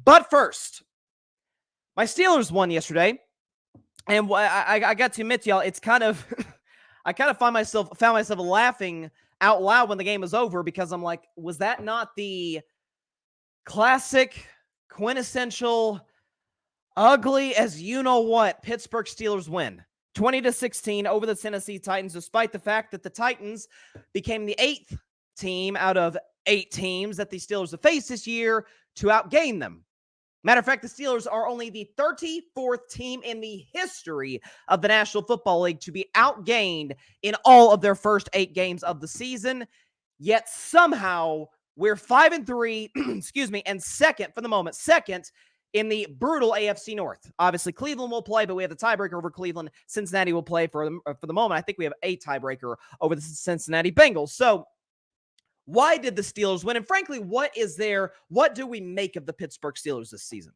But first, my Steelers won yesterday, and I got to admit to y'all, it's kind of I kind of found myself laughing out loud when the game was over because I'm like, was that not the classic, quintessential, ugly as you know what Pittsburgh Steelers win 20-16 over the Tennessee Titans, despite the fact that the Titans became the 8th team out of 8 teams that the Steelers have faced this year to outgain them. Matter of fact, the Steelers are only the 34th team in the history of the National Football League to be outgained in all of their first 8 games of the season. Yet somehow we're 5-3, excuse me, and second in the brutal AFC North. Obviously, Cleveland will play, but we have the tiebreaker over Cleveland. Cincinnati will play for the moment. I think we have a tiebreaker over the Cincinnati Bengals. So why did the Steelers win? And frankly, what do we make of the Pittsburgh Steelers this season?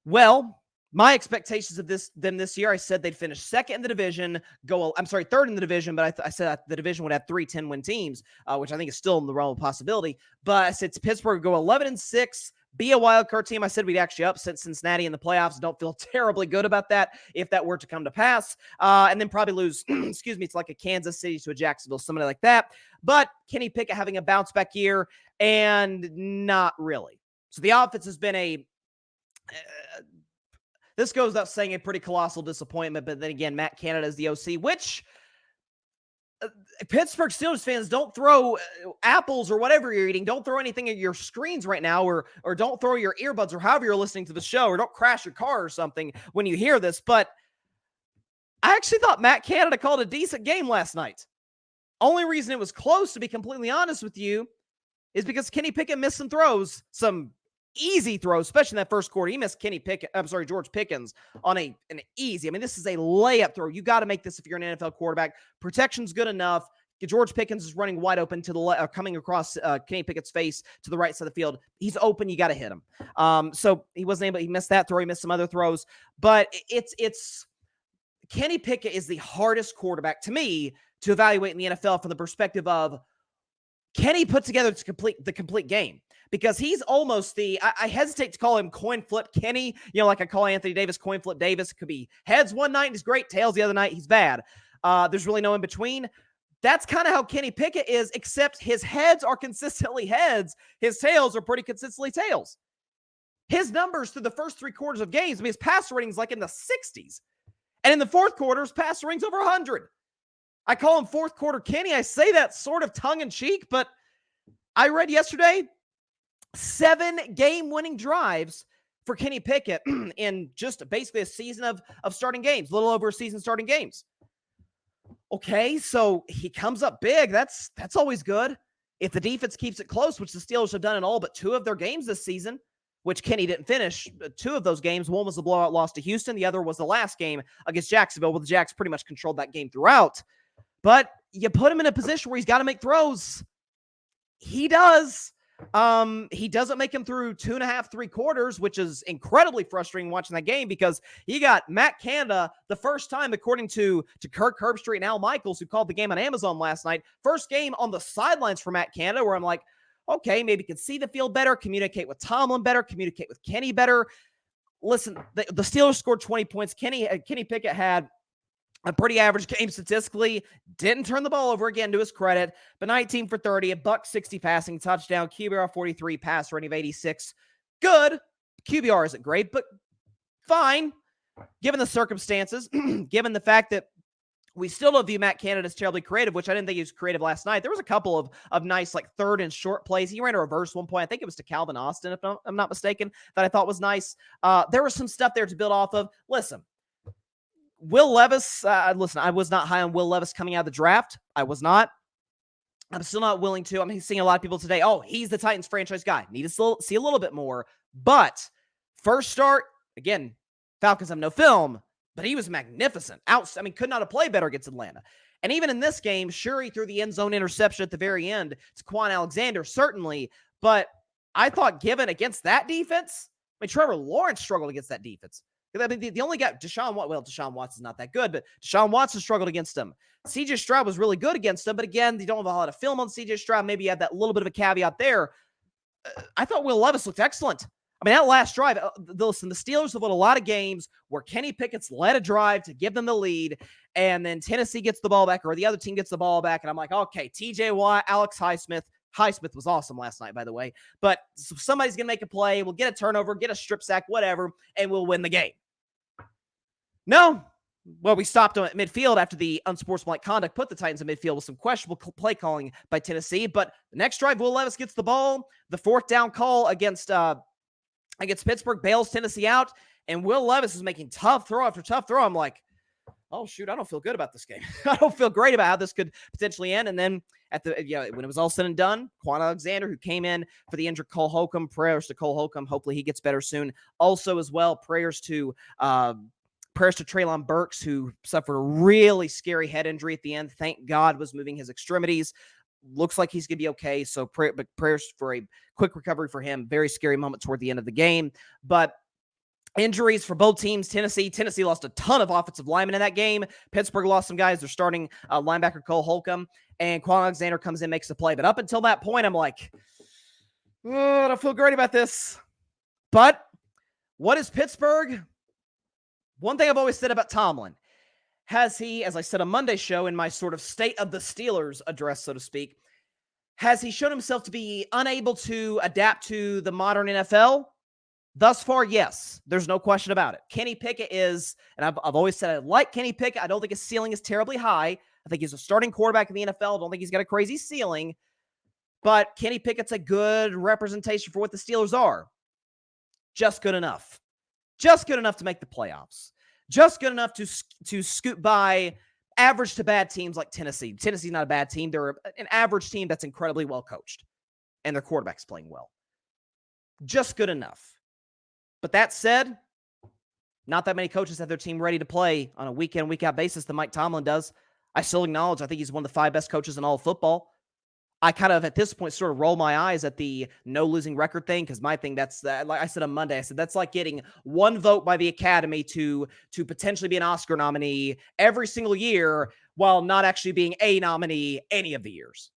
Well, my expectations of them this year, I said they'd finish second in the division, third in the division, but I said the division would have 3 10-win teams, which I think is still in the realm of possibility. But I said Pittsburgh would go 11-6, be a wild card team. I said we'd actually upset Cincinnati in the playoffs. Don't feel terribly good about that if that were to come to pass. And then probably lose, excuse me, to like a Kansas City, to a Jacksonville, somebody like that. But Kenny Pickett having a bounce back year, and not really. So the offense has been this goes without saying, a pretty colossal disappointment. But then again, Matt Canada is the OC, which Pittsburgh Steelers fans, don't throw apples or whatever you're eating. Don't throw anything at your screens right now, or don't throw your earbuds or however you're listening to the show, or don't crash your car or something when you hear this. But I actually thought Matt Canada called a decent game last night. Only reason it was close, to be completely honest with you, is because Kenny Pickett missed some throws, some easy throws, especially in that first quarter. He missed George Pickens on an easy. I mean, this is a layup throw. You got to make this if you're an NFL quarterback. Protection's good enough. George Pickens is running wide open to the coming across Kenny Pickett's face to the right side of the field. He's open. You got to hit him. So he wasn't able. He missed that throw. He missed some other throws. But it's Kenny Pickett is the hardest quarterback to me to evaluate in the NFL from the perspective of, can he put together the complete game? Because he's almost I hesitate to call him coin flip Kenny, like I call Anthony Davis coin flip Davis. It could be heads one night, he's great. Tails the other night, he's bad. There's really no in between. That's kind of how Kenny Pickett is, except his heads are consistently heads. His tails are pretty consistently tails. His numbers through the first 3 quarters of games, I mean, his passer rating's like in the 60s. And in the fourth quarter, his passer rating's over 100. I call him fourth quarter Kenny. I say that sort of tongue in cheek, but I read yesterday 7 game-winning drives for Kenny Pickett in just basically a season of starting games, a little over a season starting games. Okay, so he comes up big. That's always good. If the defense keeps it close, which the Steelers have done in all but 2 of their games this season, which Kenny didn't finish, 2 of those games. One was a blowout loss to Houston. The other was the last game against Jacksonville, where the Jacks pretty much controlled that game throughout. But you put him in a position where he's got to make throws. He does. He doesn't make him through 2.5, 3 quarters, which is incredibly frustrating watching that game, because he got Matt Canada the first time, according to Kirk Herbstreit and Al Michaels, who called the game on Amazon last night. First game on the sidelines for Matt Canada, where I'm like, okay, maybe can see the field better, communicate with Tomlin better, communicate with Kenny better. Listen, the Steelers scored 20 points. Kenny Pickett had a pretty average game statistically. Didn't turn the ball over, again, to his credit, but 19 for 30, $160 passing touchdown, QBR 43, pass rating of 86. Good. QBR isn't great, but fine, given the circumstances, given the fact that we still don't view Matt Canada as terribly creative, which I didn't think he was creative last night. There was a couple of nice, like, third and short plays. He ran a reverse one point. I think it was to Calvin Austin, if I'm not mistaken, that I thought was nice. There was some stuff there to build off of. Listen, Will Levis, I was not high on Will Levis coming out of the draft. I was not. I'm still not willing to. I'm seeing a lot of people today, oh, he's the Titans franchise guy. Need to see a little bit more. But first start, again, Falcons have no film, but he was magnificent. Could not have played better against Atlanta. And even in this game, sure, he threw the end zone interception at the very end to Quan Alexander, certainly. But I thought, given against that defense, Trevor Lawrence struggled against that defense. I mean, the only guy, Deshaun Watson's not that good, but Deshaun Watson struggled against him. C.J. Stroud was really good against him, but again, they don't have a lot of film on C.J. Stroud. Maybe you have that little bit of a caveat there. I thought Will Levis looked excellent. I mean, that last drive, listen, the Steelers have won a lot of games where Kenny Pickett's led a drive to give them the lead, and then Tennessee gets the ball back, or the other team gets the ball back, and I'm like, okay, TJ Watt, Alex Highsmith. Highsmith was awesome last night, by the way. But somebody's going to make a play. We'll get a turnover, get a strip sack, whatever, and we'll win the game. No. Well, we stopped them at midfield after the unsportsmanlike conduct put the Titans in midfield with some questionable play calling by Tennessee. But the next drive, Will Levis gets the ball. The fourth down call against Pittsburgh bails Tennessee out, and Will Levis is making tough throw after tough throw. I'm like, oh, shoot, I don't feel good about this game. I don't feel great about how this could potentially end. And then when it was all said and done, Quan Alexander, who came in for the injured Cole Holcomb, prayers to Cole Holcomb. Hopefully he gets better soon. Also, as well, prayers to Treylon Burks, who suffered a really scary head injury at the end. Thank God was moving his extremities. Looks like he's going to be okay. So prayers for a quick recovery for him. Very scary moment toward the end of the game. But injuries for both teams. Tennessee lost a ton of offensive linemen in that game. Pittsburgh lost some guys. They're starting linebacker Cole Holcomb. And Quan Alexander comes in, makes the play. But up until that point, I'm like, oh, I don't feel great about this. But what is Pittsburgh? One thing I've always said about Tomlin, has he, as I said on Monday's show in my sort of state of the Steelers address, so to speak, has he shown himself to be unable to adapt to the modern NFL? Thus far, yes. There's no question about it. Kenny Pickett is, and I've always said I like Kenny Pickett. I don't think his ceiling is terribly high. I think he's a starting quarterback in the NFL. I don't think he's got a crazy ceiling. But Kenny Pickett's a good representation for what the Steelers are. Just good enough. Just good enough to make the playoffs. Just good enough to scoot by average to bad teams like Tennessee. Tennessee's not a bad team. They're an average team that's incredibly well coached. And their quarterback's playing well. Just good enough. But that said, not that many coaches have their team ready to play on a week-in, week-out basis than Mike Tomlin does. I still acknowledge I think he's one of the 5 best coaches in all of football. I kind of, at this point, sort of roll my eyes at the no losing record thing, because my thing, that's, like I said on Monday, I said that's like getting one vote by the Academy to potentially be an Oscar nominee every single year while not actually being a nominee any of the years.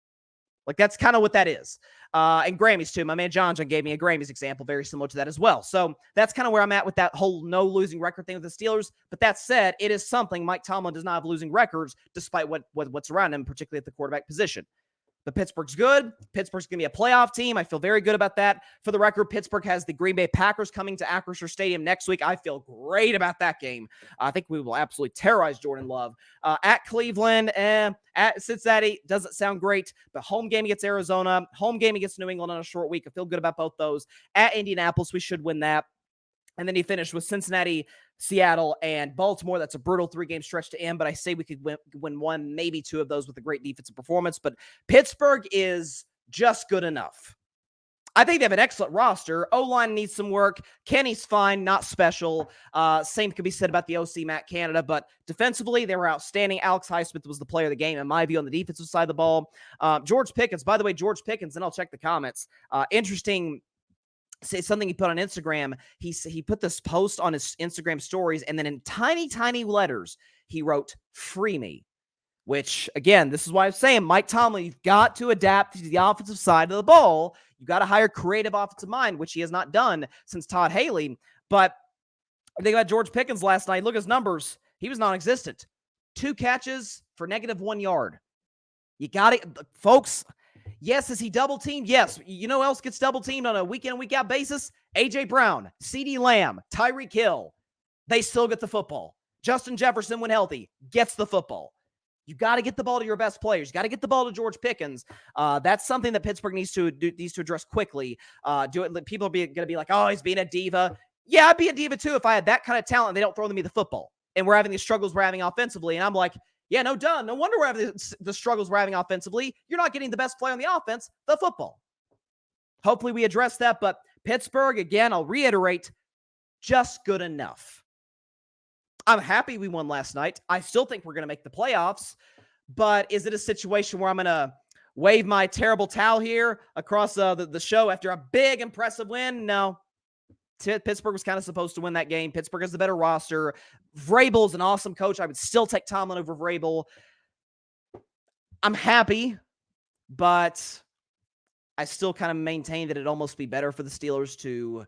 Like, that's kind of what that is. And Grammys, too. My man John gave me a Grammys example very similar to that as well. So that's kind of where I'm at with that whole no losing record thing with the Steelers. But that said, it is something. Mike Tomlin does not have losing records despite what's around him, particularly at the quarterback position. But Pittsburgh's good. Pittsburgh's going to be a playoff team. I feel very good about that. For the record, Pittsburgh has the Green Bay Packers coming to Acrisure Stadium next week. I feel great about that game. I think we will absolutely terrorize Jordan Love. At Cleveland, at Cincinnati, doesn't sound great. But home game against Arizona, home game against New England on a short week. I feel good about both those. At Indianapolis, we should win that. And then he finished with Cincinnati, Seattle, and Baltimore. That's a brutal 3-game stretch to end, but I say we could win 1, maybe 2 of those with a great defensive performance. But Pittsburgh is just good enough. I think they have an excellent roster. O-line needs some work. Kenny's fine, not special. Same could be said about the OC, Matt Canada, but defensively, they were outstanding. Alex Highsmith was the player of the game, in my view, on the defensive side of the ball. George Pickens, by the way, and I'll check the comments. Interesting. Say something he put on Instagram. He put this post on his Instagram stories, and then in tiny, tiny letters, he wrote, "Free me," which, again, this is why I'm saying, Mike Tomlin, you've got to adapt to the offensive side of the ball. You've got to hire creative offensive mind, which he has not done since Todd Haley. But I think about George Pickens last night. Look at his numbers. He was non-existent. 2 catches for -1 yard. You got it, folks. Yes, is he double-teamed? Yes. You know who else gets double-teamed on a week-in, week-out basis? A.J. Brown, CeeDee Lamb, Tyreek Hill. They still get the football. Justin Jefferson, when healthy, gets the football. You got to get the ball to your best players. You got to get the ball to George Pickens. That's something that Pittsburgh needs to address quickly. People are going to be like, oh, he's being a diva. Yeah, I'd be a diva too if I had that kind of talent and they don't throw me the football. And we're having the struggles we're having offensively. And I'm like, yeah, no wonder we're having the struggles we're having offensively. You're not getting the best play on the offense, the football. Hopefully we address that. But Pittsburgh, again, I'll reiterate, just good enough. I'm happy we won last night. I still think we're going to make the playoffs. But is it a situation where I'm going to wave my terrible towel here across the show after a big, impressive win? No. Pittsburgh was kind of supposed to win that game. Pittsburgh has the better roster. Vrabel's an awesome coach. I would still take Tomlin over Vrabel. I'm happy, but I still kind of maintain that it'd almost be better for the Steelers to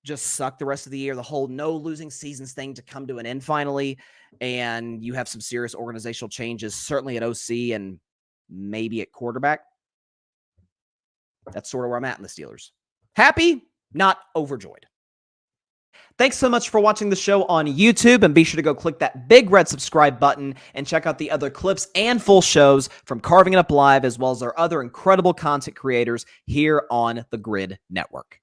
just suck the rest of the year, the whole no losing seasons thing to come to an end finally, and you have some serious organizational changes, certainly at OC and maybe at quarterback. That's sort of where I'm at in the Steelers. Happy, not overjoyed. Thanks so much for watching the show on YouTube, and be sure to go click that big red subscribe button and check out the other clips and full shows from Carving It Up Live, as well as our other incredible content creators here on the Grid Network.